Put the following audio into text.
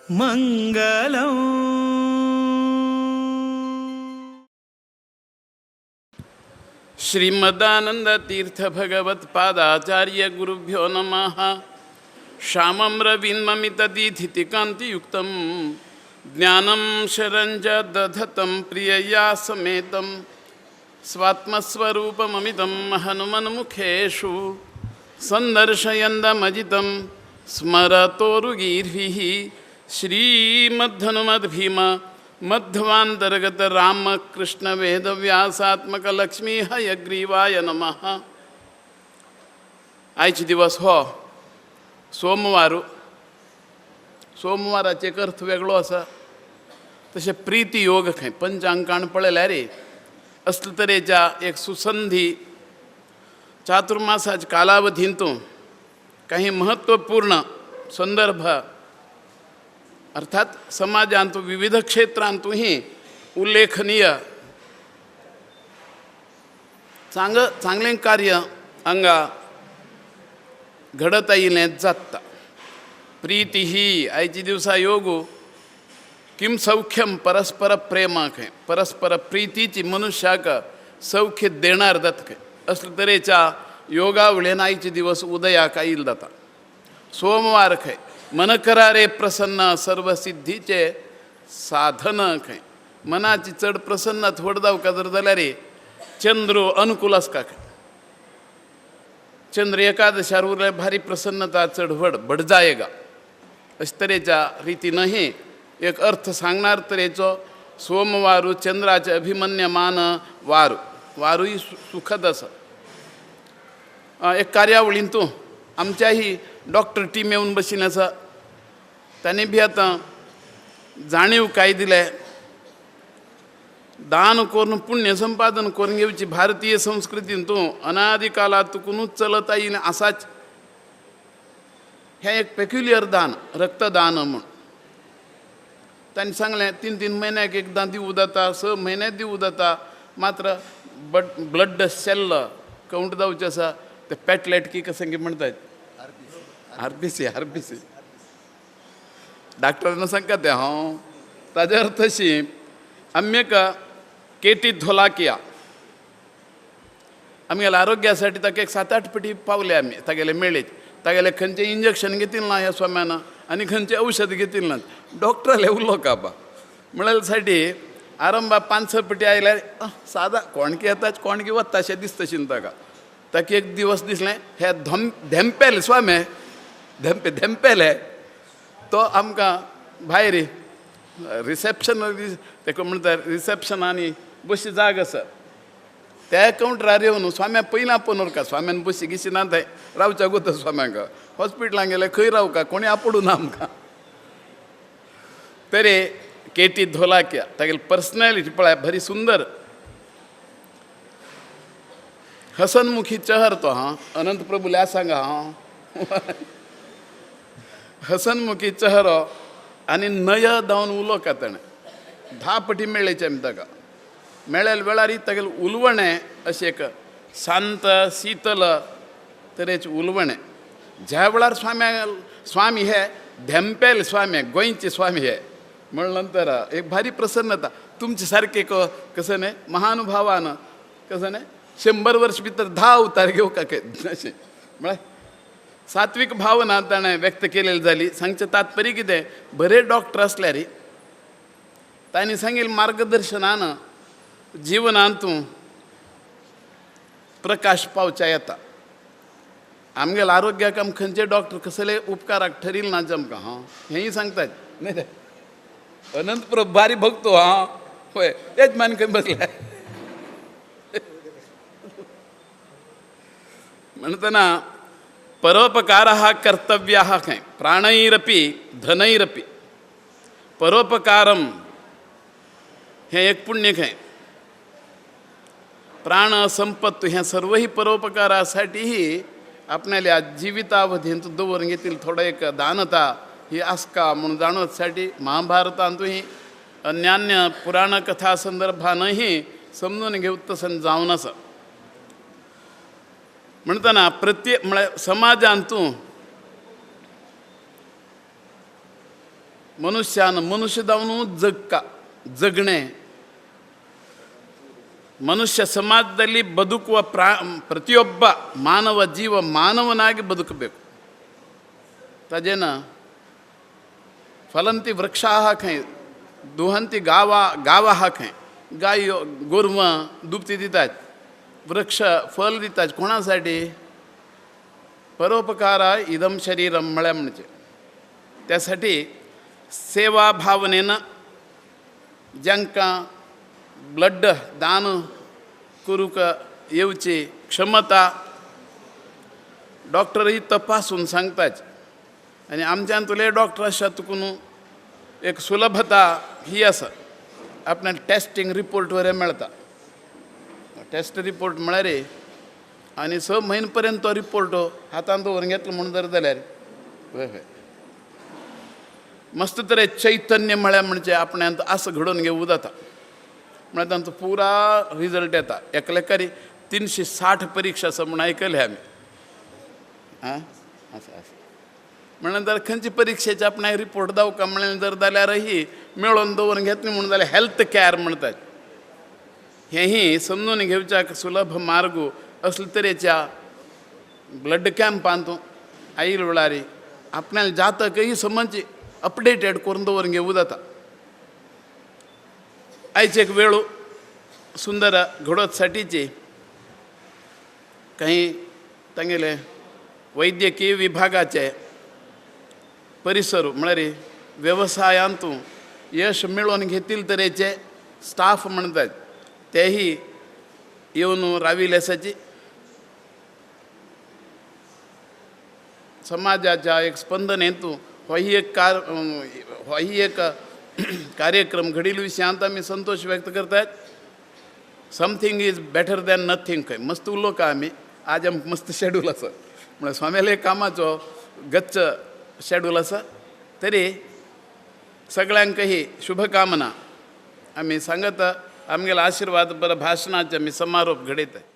मंगलम. श्रीमदानंद तीर्थ भगवत पादाचार्य गुरुभ्यो नमः. श्यामं रविन्ममित दीधितिकान्तियुक्तं ज्ञानं शरञ्च दधतं प्रियया समेतं स्वात्मस्वरूपममितं हनुमन्मुखेषु सन्दर्शयन्दमजितं स्मरतोरुगीर्भिः श्रीमद्धनुमद्भीम मध्वांतर्गत रामकृष्ण वेदव्यासात्मक लक्ष्मी हयग्रीवाय नमः. आयचे दिवस हो सोमवाराचे एक अर्थ वेगळो आसा. तसे प्रीती योग खंय पंचांकान पळयल्यार असले तरेच्या एक सुसंधी चातुर्मासाच्या कालावधींतून काही महत्त्वपूर्ण संदर्भ अर्थात समाजांतू विविध क्षेत्रांतूही उल्लेखनीय चांगले कार्य हांगा घडत आयिल्लें जाता. प्रीती ही आयची दिवसा योगू किम सौख्यम परस्पर प्रेमाक परस्पर प्रीतीची मनुष्याक सौख्य देणार जात असले तरेच्या योगावळेन आयचे दिवस उदयाक आयिल्लो जाता. सोमवार खंय मन करा रे प्रसन्न सर्वसिद्धीचे साधन खंय मनाची चड प्रसन्न थोड जावका जर जाल्यार चंद्र अनुकूल आसका खंय. चंद्र एकादशार उरल्यार भारी प्रसन्नता चड बडजायेगा अशे तरेच्या रितीनही एक अर्थ सांगणार तरेचो सोमवारू चंद्राचे अभिमन्यमान वारूय सुखद आसा. एक कार्यावळींतू आमच्याही डॉक्टर टीम येवन बशिल्ले आसा. तांणी बी आतां जाणीव काय दिले दान करून पुण्य संपादन करून घेवची भारतीय संस्कृतींतू अनादी कालांतूनच चलत आयिल्लें आसाच. हें एक पेक्युलियर दान रक्तदान म्हूण तांणी सांगलें 3-3 म्हयन्याक एकदां दिवूं जाता 6 म्हयने दिवूं जाता. मात्र ब्लड सेल काउंट जावचे आसा ते पॅटलेट की कशें म्हणटात आरबीसी डॉक्टरांना सांगता ते हांव ताजे अर्थ अशी आम्येक केटी धोलाकिया आमगेल्या आरोग्यासाठी ताका एक 7-8 फावटी पावले आमी तागेले मेळेक. तागेले खंयचे इंजेक्शन घेतिल ना ह्या स्वाम्यान आनी खंयचे औषध घेतिल ना. डॉक्टराले उरलो काबा म्हळ्यार साठी आरंभा 5-6 फावटी आयल्यार सादा कोणकी येता कोणकी वता अशें दिसतशीन ताका एक दिवस दिसलें हे धेंपेले स्वामे धेंपेले तो आमकां भायर रिसेप्शन ताका म्हणटा रिसेप्शनांनी बशी जाग आसा त्या कावंटरार येवन स्वाम्या पयलां पनोरका स्वाम्यान बशी गिशी ना थंय रावच्या गोत स्वाम्याक हॉस्पिटलांत गेले खंय रावका कोणी आपडू ना आमकां. तरी केटी धोलाकिया तागेली पर्सनॅलिटी पळय बरी सुंदर हसनमुखी चहर तो अनंत प्रभुल्या सांगा हसनमुखी चहरो आनी नय जावन उलो का ताणें 10 फावटी मेळ्ळेचे आमी ताका. मेळ्ळेले वेळार तागेलें उलवणें अशें एक शांत शीतल तरेचें उलवणें. ज्या वेळार स्वामी हे धेंपेल स्वामी गोंयचे स्वामी हे म्हणले नंतर एक भारी प्रसन्नता तुमचे सारके कसं न्ही महानुभावान कसं न्ही 100 वर्ष भितर 10 अवतार घेऊ का अशें म्हळ्यार सात्विक भावना ताणें व्यक्त केलेली जाली. सांगचें तात्पर्य कितें बरे डॉक्टर आसल्यार तांणी सांगिल्लें मार्गदर्शनान जिवनांतू प्रकाश पावच्या येता. आमगेल्या आरोग्याक आमी खंयचे डॉक्टर कसले उपकाराक ठरिल ना आमकां हेंय सांगतात न्ही रे. अनंत प्रभू भारी भक्तो होय तेच मान खंय बसल्या म्हणटना परोपकार कर्तव्य खंय प्राणैरपि धनैरपि परोपकारम हे एक पुण्य खंय प्राण संपत्त हे सर्वही परोपकारासाठीही आपणाल्या जिवितावधींत दवरून घेतील थोडं एक दानता ही आसका म्हणून जाणवसाठी महाभारतांतूही अन्यान्य पुराण कथा संदर्भानही समजून घेवं तसं जावन आसा. म्हणटना प्रत्येक म्हळ्यार समाजांतू ಮನುಷ್ಯನ ಮನುಷ್ಯದವನು ಜಗಣೆ ಮನುಷ್ಯ ಸಮಾಜದಲ್ಲಿ ಬದುಕುವ ಪ್ರತಿಯೊಬ್ಬ ಮಾನವ ಜೀವ ಮಾನವನಾಗಿ ಬದುಕಬೇಕು. ತಜೇನ फलंती वृक्षा खंय दुहंती गावा खंय गाय गोरवां दुभती दितात वृक्ष फल दितात कोणासाठी परोपकारा इदम शरीरम म्हळ्या म्हणजे त्यासाठी सेवा भावनेनं ज्यांका ब्लड दान करूक येवची क्षमता डॉक्टरही तपासून सांगतात आणि आमच्यान तुले डॉक्टर अशा तुकून एक सुलभता ही आसा आपणाक टेस्टिंग रिपोर्ट वरे मेळटा टेस्ट रिपोर्ट म्हळ्यार आनी 6 म्हयने पर्यंत तो रिपोर्ट हातान दवरून घेतलो म्हणून जर जाल्यार हय हय मस्त तरे चैतन्य म्हळ्या म्हणजे आपणांत आस घडोवन घेवूं जाता म्हळ्यार तांचो पुरा रिजल्ट येता एकलेकारी 360 परीक्षा आसा म्हूण आयकले आमी आं आसा आसा म्हणून जर खंयची परीक्षेचे आपण रिपोर्ट दावका म्हणून जर जाल्यारही मेळोवन दवरून घेतली म्हणून जाल्यार हेल्थ कॅर म्हणटात हेही समजून घेवच्याक सुलभ मार्ग असले तरेच्या ब्लड कॅम्पांत आयिल्ले वेळार आपणाक जातकही समज अपडेटेड करून दवरून घेवूं जाता. आयज एक वेळ सुंदर घडोवसाठीची काही तांगेले वैद्यकीय विभागाचे परिसर म्हळ्यार व्यवसायांतू यश मेळोवन घेतील तरेचे स्टाफ म्हणटात तेही येवन राविल्ले आसाची समाजाच्या एक स्पंदन हेतू हो ही एक कार्यक्रम घडिल्ले विशयांत आमी संतोष व्यक्त करतात. Something is better than nothing खंय मस्त उलोवका आमी आज आमकां मस्त शेड्यूल आसा म्हळ्यार स्वामेले कामाचो गच्च शेड्यूल आसा तरी सगळ्यांकही शुभकामना आमी सांगता आमगेलो आशिर्वाद बरं भाशणाचे आमी समारोप घडयतात.